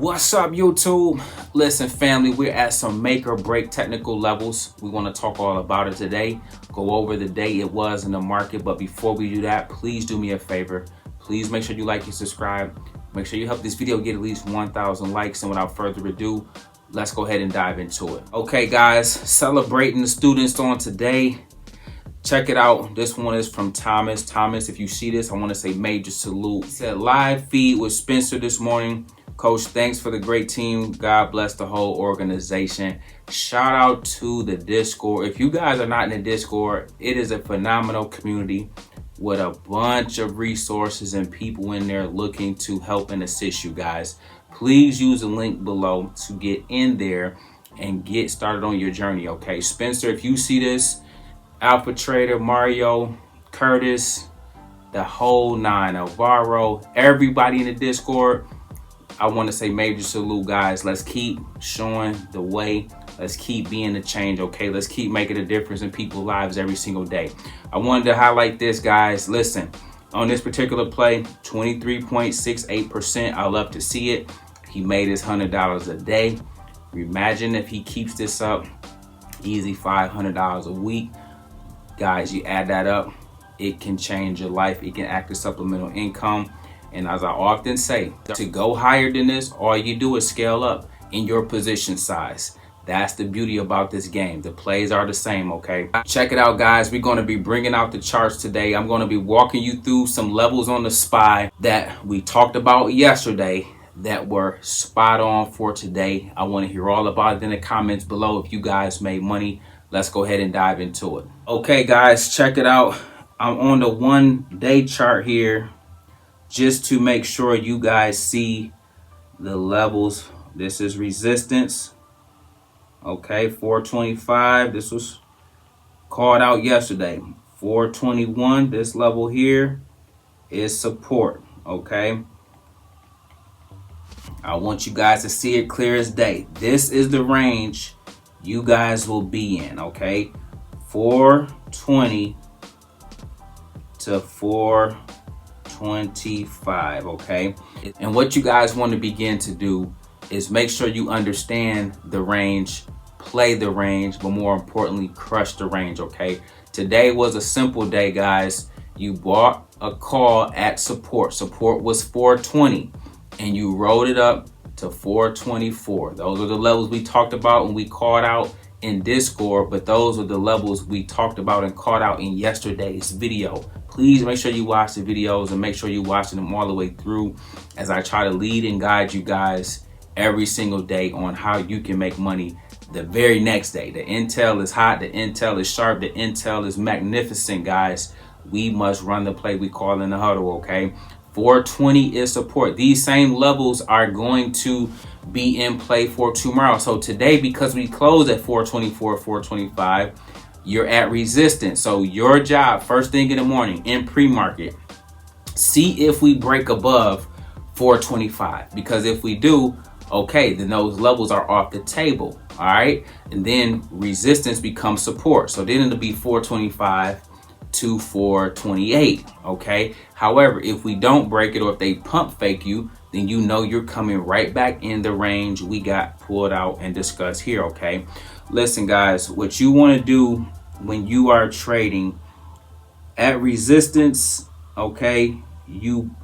What's up, YouTube? Listen, family, we're at some make or break technical levels. We want to talk all about it today, go over the day it was in the market. But before we do that, please do me a favor. Please make sure you like and subscribe. Make sure you help this video get at least 1,000 likes. And without further ado, let's go ahead and dive into it. Okay, guys, celebrating the students on today. Check it out. This one is from Thomas. Thomas, if you see this, I want to say major salute. He said, live feed with Spencer this morning. Coach, thanks for the great team. God bless the whole organization. Shout out to the Discord. If you guys are not in the Discord, it is a phenomenal community with a bunch of resources and people in there looking to help and assist you guys. Please use the link below to get in there and get started on your journey, okay? Spencer, if you see this, Alpha Trader, Mario, Curtis, the whole nine, Alvaro, everybody in the Discord, I want to say major salute, guys. Let's keep showing the way. Let's keep being the change, okay? Let's keep making a difference in people's lives every single day. I wanted to highlight this, guys. Listen, on this particular play, 23.68%. I love to see it. He made his $100 a day. Imagine if he keeps this up, easy $500 a week. Guys, you add that up, it can change your life. It can act as supplemental income. And as I often say, to go higher than this, all you do is scale up in your position size. That's the beauty about this game. The plays are the same, okay? Check it out, guys. We're going to be bringing out the charts today. I'm going to be walking you through some levels on the SPY that we talked about yesterday that were spot on for today. I want to hear all about it in the comments below. If you guys made money, let's go ahead and dive into it. Okay, guys, check it out. I'm on the 1 day chart here, just to make sure you guys see the levels. This is resistance. Okay, 425. This was called out yesterday. 421, this level here is support. Okay, I want you guys to see it clear as day. This is the range you guys will be in. Okay, 420 to 425. Okay, and what you guys want to begin to do is make sure you understand the range, play the range, but more importantly, crush the range. Okay, today was a simple day, guys. You bought a call at support. Support was 420 and you rolled it up to 424. Those are the levels we talked about and we called out in Discord, but those are the levels we talked about and called out in yesterday's video. Please make sure you watch the videos and make sure you're watching them all the way through as I try to lead and guide you guys every single day on how you can make money the very next day. The intel is hot, the intel is sharp, the intel is magnificent, guys. We must run the play we call in the huddle, okay? 420 is support. These same levels are going to be in play for tomorrow. So today, because we closed at 424, 425, you're at resistance. So your job, first thing in the morning in pre-market, see if we break above 425. Because if we do, okay, then those levels are off the table. All right. And then resistance becomes support. So then it'll be 425 to 428. Okay. However, if we don't break it or if they pump fake you, then you know you're coming right back in the range we got pulled out and discussed here. Okay. Listen, guys, what you want to do when you are trading at resistance, okay, you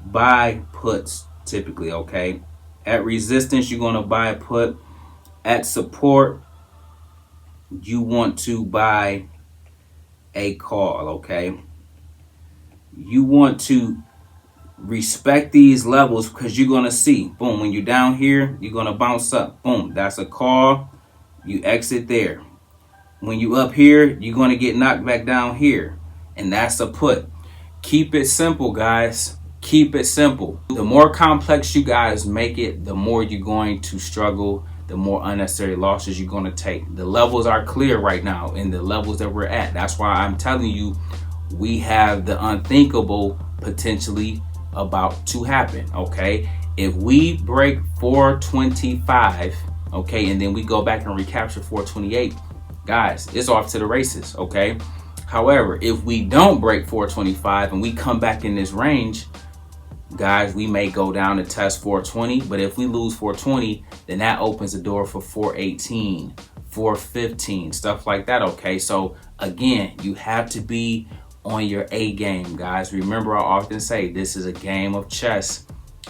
buy puts typically. Okay. At resistance, you're going to buy a put. At support, you want to buy a call, okay? You want to respect these levels because you're going to see, boom, when you're down here, you're going to bounce up. Boom, that's a call. You exit there. When you up here, you're going to get knocked back down here, and that's a put. Keep it simple, guys. Keep it simple. The more complex you guys make it, the more you're going to struggle, the more unnecessary losses you're going to take. The levels are clear right now in the levels that we're at. That's why I'm telling you, we have the unthinkable potentially about to happen, okay? If we break 425, okay, and then we go back and recapture 428, guys, it's off to the races, okay? However, if we don't break 425 and we come back in this range, guys, we may go down to test 420, but if we lose 420, then that opens the door for 418, 415, stuff like that, okay? So again, you have to be on your A game, guys. Remember, I often say this is a game of chess,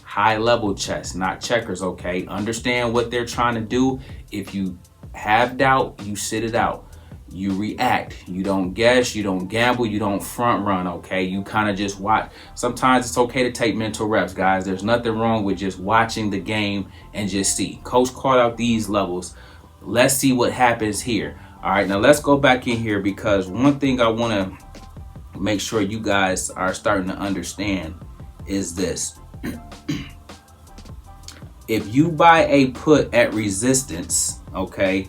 high level chess, not checkers, okay? Understand what they're trying to do. If you have doubt, you sit it out. You react. You don't guess, you don't gamble, you don't front run, okay? You kind of just watch. Sometimes it's okay to take mental reps, guys. There's nothing wrong with just watching the game and just see. Coach called out these levels. Let's see what happens here. All right, now let's go back in here, because one thing I want to make sure you guys are starting to understand is this. If you buy a put at resistance, okay,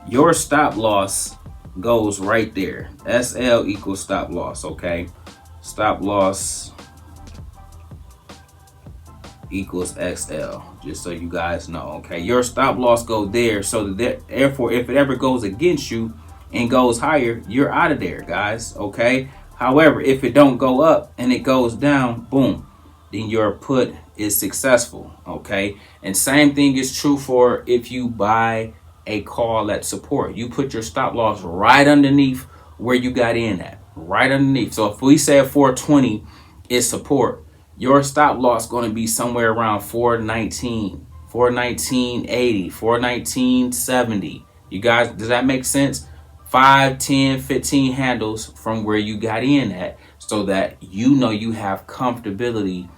your stop loss goes right there. SL equals stop loss, okay? Stop loss equals XL, just so you guys know, okay? Your stop loss go there, so that therefore if it ever goes against you and goes higher, you're out of there, guys, okay? However, if it don't go up and it goes down, boom, then your put is successful, okay? And same thing is true for if you buy a call at support. You put your stop loss right underneath where you got in at, right underneath. So if we say 420 is support, your stop loss going to be somewhere around 419, 419.80, 419.70. You guys, does that make sense? 5, 10, 15 handles from where you got in at, so that you know you have comfortability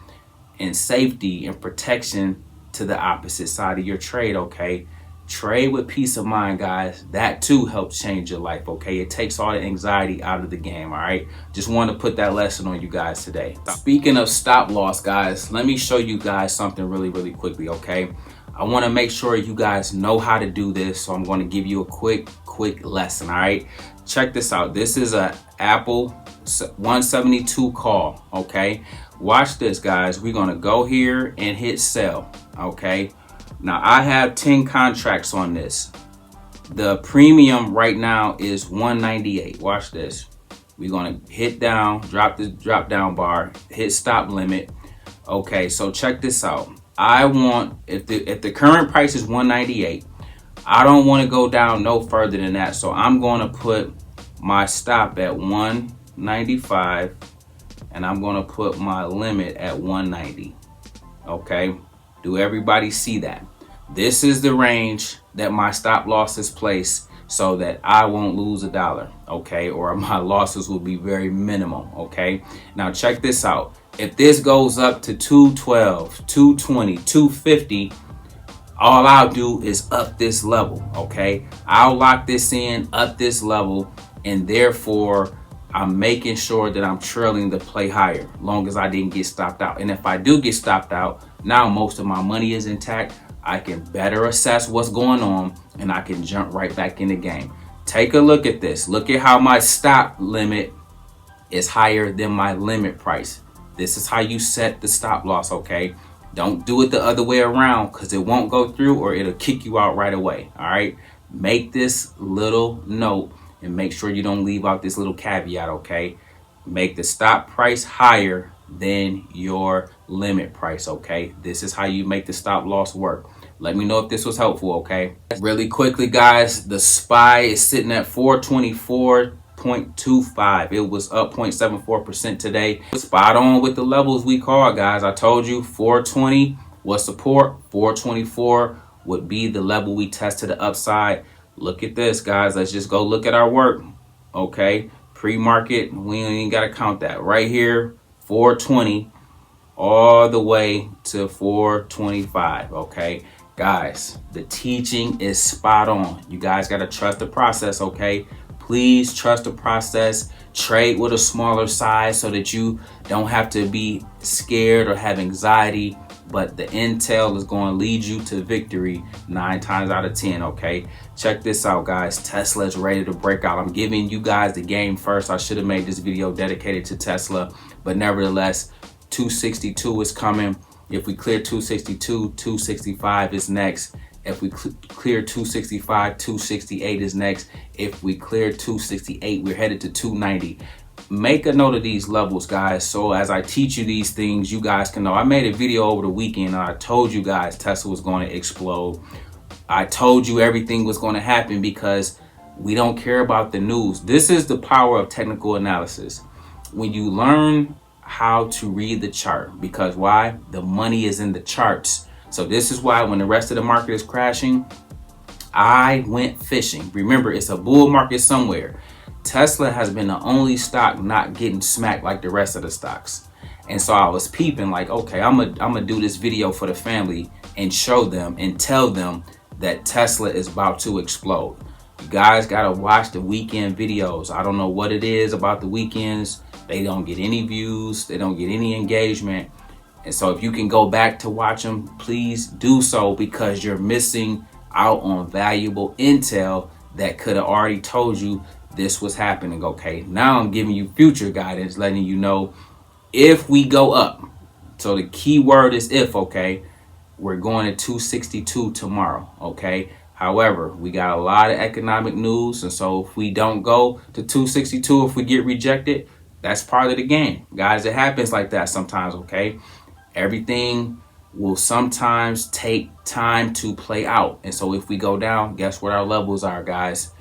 and safety and protection to the opposite side of your trade, okay? Trade with peace of mind, guys. That too helps change your life, okay? It takes all the anxiety out of the game, all right? Just want to put that lesson on you guys today. Speaking of stop loss, guys, let me show you guys something really quickly, okay? I want to make sure you guys know how to do this, so I'm going to give you a quick lesson, all right? Check this out. This is a Apple 172 call, okay? Watch this, guys. We're going to go here and hit sell, okay? Now, I have 10 contracts on this. The premium right now is 198. Watch this. We're going to hit down, drop the drop down bar, hit stop limit. Okay, so check this out. I want, if the current price is 198, I don't want to go down no further than that. So I'm going to put my stop at 195, and I'm going to put my limit at 190. Okay, do everybody see that? This is the range that my stop loss is placed, so that I won't lose $1, okay? Or my losses will be very minimal, okay? Now check this out. If this goes up to 212, 220, 250, all I'll do is up this level, okay? I'll lock this in, up this level, and therefore I'm making sure that I'm trailing the play higher, long as I didn't get stopped out. And if I do get stopped out, now most of my money is intact. I can better assess what's going on, and I can jump right back in the game. Take a look at this. Look at how my stop limit is higher than my limit price. This is how you set the stop loss, okay? Don't do it the other way around, because it won't go through or it'll kick you out right away, all right? Make this little note and make sure you don't leave out this little caveat, okay? Make the stop price higher than your limit price, okay? This is how you make the stop loss work. Let me know if this was helpful, okay? Really quickly, guys, the SPY is sitting at 424.25. It was up 0.74% today. Spot on with the levels we called, guys. I told you 420 was support. 424 would be the level we test to the upside. Look at this, guys. Let's just go look at our work, okay? Pre-market, we ain't got to count that. Right here, 420 all the way to 425, okay? Guys, the teaching is spot on. You guys got to trust the process, okay? Please trust the process. Trade with a smaller size so that you don't have to be scared or have anxiety, but the intel is going to lead you to victory 9 times out of 10, okay? Check this out, guys. Tesla is ready to break out. I'm giving you guys the game first. I should have made this video dedicated to Tesla, but nevertheless, 262 is coming. If we clear 262, 265 is next. If we clear 265, 268 is next. If we clear 268, we're headed to 290. make a note of these levels, guys, so as I teach you these things, you guys can know. I made a video over the weekend and I told you guys Tesla was going to explode. I told you everything was going to happen because we don't care about the news. This is the power of technical analysis. When you learn how to read the chart, because why? The money is in the charts. So this is why when the rest of the market is crashing, I went fishing. Remember, it's a bull market somewhere. Tesla has been the only stock not getting smacked like the rest of the stocks. And so I was peeping like, okay, I'm gonna do this video for the family and show them and tell them that Tesla is about to explode. You guys gotta watch the weekend videos. I don't know what it is about the weekends. They don't get any views. They don't get any engagement. And so if you can go back to watch them, please do so, because you're missing out on valuable intel that could have already told you this was happening. Okay, now I'm giving you future guidance, letting you know if we go up. So the key word is if. Okay, we're going to 262 tomorrow. Okay, however, we got a lot of economic news, and so if we don't go to 262, if we get rejected, that's part of the game, guys. It happens like that sometimes. Okay, everything will sometimes take time to play out, and so if we go down, guess what our levels are, guys?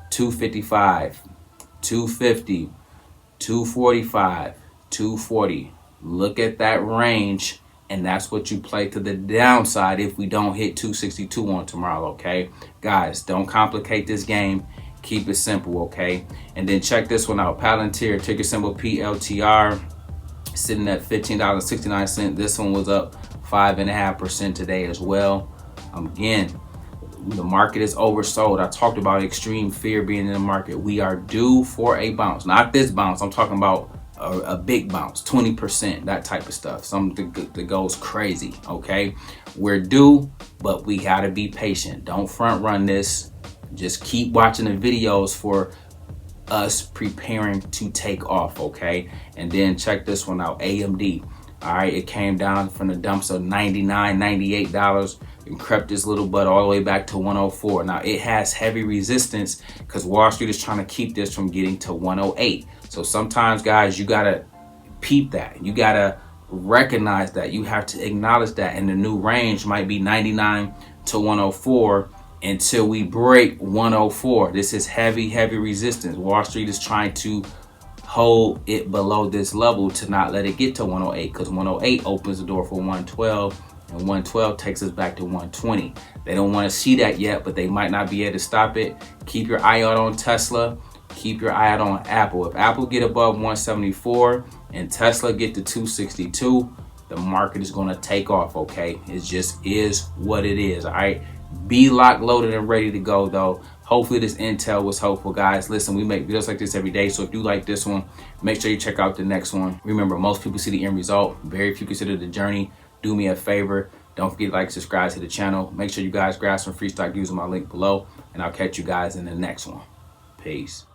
255, 250, 245, 240. Look at that range, and that's what you play to the downside if we don't hit 262 on tomorrow. Okay, guys, don't complicate this game. Keep it simple. Okay, and then check this one out. Palantir, ticker symbol PLTR, sitting at $15.69. This one was up 5.5% today as well. Again, the market is oversold. I talked about extreme fear being in the market. We are due for a bounce. Not this bounce. I'm talking about a big bounce, 20%, that type of stuff. Something that goes crazy. Okay, we're due, but we gotta be patient. Don't front run this. Just keep watching the videos for us preparing to take off. Okay, and then check this one out. AMD. All right, it came down from the dumps of $99, $98 and crept this little butt all the way back to 104. Now it has heavy resistance because Wall Street is trying to keep this from getting to 108. So sometimes, guys, you gotta peep that. You gotta recognize that. You have to acknowledge that. And the new range might be 99 to 104 until we break 104. This is heavy resistance. Wall Street is trying to hold it below this level to not let it get to 108, because 108 opens the door for 112, and 112 takes us back to 120. They don't want to see that yet, but they might not be able to stop it. Keep your eye out on Tesla. Keep your eye out on Apple. If Apple get above 174 and Tesla get to 262, the market is going to take off. Okay, it just is what it is. All right, be locked, loaded, and ready to go though. Hopefully this intel was helpful, guys. Listen, we make videos like this every day, so if you like this one, make sure you check out the next one. Remember, most people see the end result. Very few consider the journey. Do me a favor. Don't forget to like, subscribe to the channel. Make sure you guys grab some free stock using my link below, and I'll catch you guys in the next one. Peace.